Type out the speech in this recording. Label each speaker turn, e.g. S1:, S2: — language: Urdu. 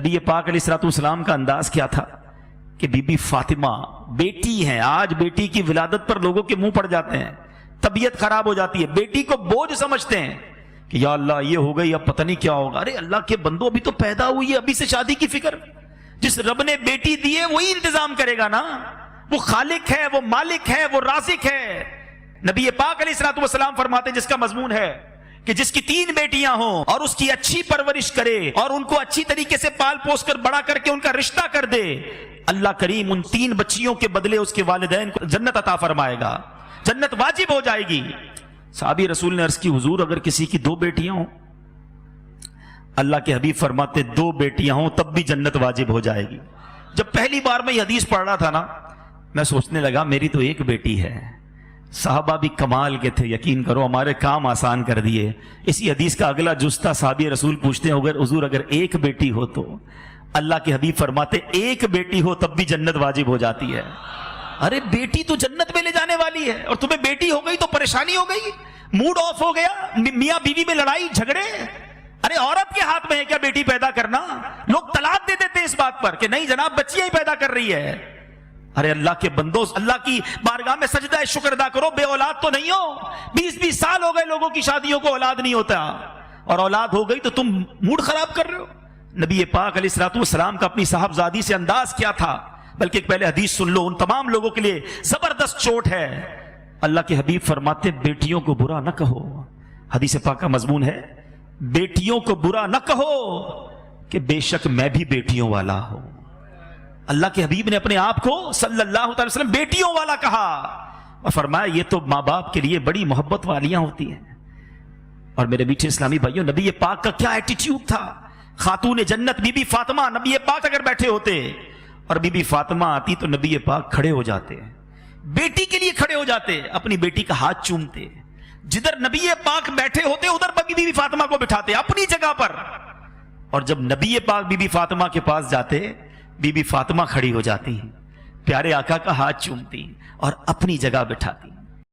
S1: نبی پاک علیہ السلام کا انداز کیا تھا کہ بی بی فاطمہ بیٹی ہیں، آج بیٹی کی ولادت پر لوگوں کے منہ پڑ جاتے ہیں، طبیعت خراب ہو جاتی ہے، بیٹی کو بوجھ سمجھتے ہیں کہ یا اللہ یہ ہو گئی اب پتہ نہیں کیا ہوگا۔ ارے اللہ کے بندو ابھی تو پیدا ہوئی ہے، ابھی سے شادی کی فکر؟ جس رب نے بیٹی دی ہے وہی انتظام کرے گا نا، وہ خالق ہے، وہ مالک ہے، وہ رازق ہے۔ نبی پاک علیہ السلام فرماتے ہیں جس کا مضمون ہے کہ جس کی 3 بیٹیاں ہوں اور اس کی اچھی پرورش کرے اور ان کو اچھی طریقے سے پال پوس کر بڑا کر کے ان کا رشتہ کر دے، اللہ کریم ان 3 بچیوں کے بدلے اس کے والدین کو جنت عطا فرمائے گا، جنت واجب ہو جائے گی۔ صحابی رسول نے عرض کی حضور اگر کسی کی 2 بیٹیاں ہوں؟ اللہ کے حبیب فرماتے 2 بیٹیاں ہوں تب بھی جنت واجب ہو جائے گی۔ جب پہلی بار میں یہ حدیث پڑھ رہا تھا نا، میں سوچنے لگا میری تو 1 بیٹی ہے۔ صحابہ بھی کمال کے تھے، یقین کرو ہمارے کام آسان کر دیے۔ اسی حدیث کا اگلا جز تھا، صحابی رسول پوچھتے ہیں حضور اگر 1 بیٹی ہو تو؟ اللہ کے حبیب فرماتے 1 بیٹی ہو تب بھی جنت واجب ہو جاتی ہے۔ ارے بیٹی تو جنت میں لے جانے والی ہے اور تمہیں بیٹی ہو گئی تو پریشانی ہو گئی، موڈ آف ہو گیا، میاں بیوی میں لڑائی جھگڑے۔ ارے عورت کے ہاتھ میں ہے کیا بیٹی پیدا کرنا؟ لوگ طلاق دے دیتے اس بات پر کہ نہیں جناب بچیاں ہی پیدا کر رہی ہے۔ ارے اللہ کے بندو، اللہ کی بارگاہ میں سجدہ شکر ادا کرو، بے اولاد تو نہیں ہو۔ 20 سال ہو گئے لوگوں کی شادیوں کو اولاد نہیں ہوتا، اور اولاد ہو گئی تو تم موڈ خراب کر رہے ہو۔ نبی پاک علیہ السلام کا اپنی صاحبزادی سے انداز کیا تھا، بلکہ ایک پہلے حدیث سن لو، ان تمام لوگوں کے لیے زبردست چوٹ ہے۔ اللہ کے حبیب فرماتے بیٹیوں کو برا نہ کہو، حدیث پاک کا مضمون ہے بیٹیوں کو برا نہ کہو کہ بے شک میں بھی بیٹیوں والا ہوں۔ اللہ کے حبیب نے اپنے آپ کو صلی اللہ علیہ وسلم بیٹیوں والا کہا اور فرمایا یہ تو ماں باپ کے لیے بڑی محبت والیاں ہوتی ہیں۔ اور میرے میٹھے اسلامی بھائیوں، نبی پاک کا کیا ایٹیٹیوڈ تھا۔ خاتون جنت بی بی فاطمہ، نبی پاک اگر بیٹھے ہوتے اور بی بی فاطمہ آتی تو نبی پاک کھڑے ہو جاتے، بیٹی کے لیے کھڑے ہو جاتے، اپنی بیٹی کا ہاتھ چومتے۔ جدھر نبی پاک بیٹھے ہوتے ادھر بی بی فاطمہ کو بٹھاتے اپنی جگہ پر، اور جب نبی پاک بی بی فاطمہ کے پاس جاتے بی بی فاطمہ کھڑی ہو جاتی، پیارے آقا کا ہاتھ چومتی اور اپنی جگہ بٹھاتی۔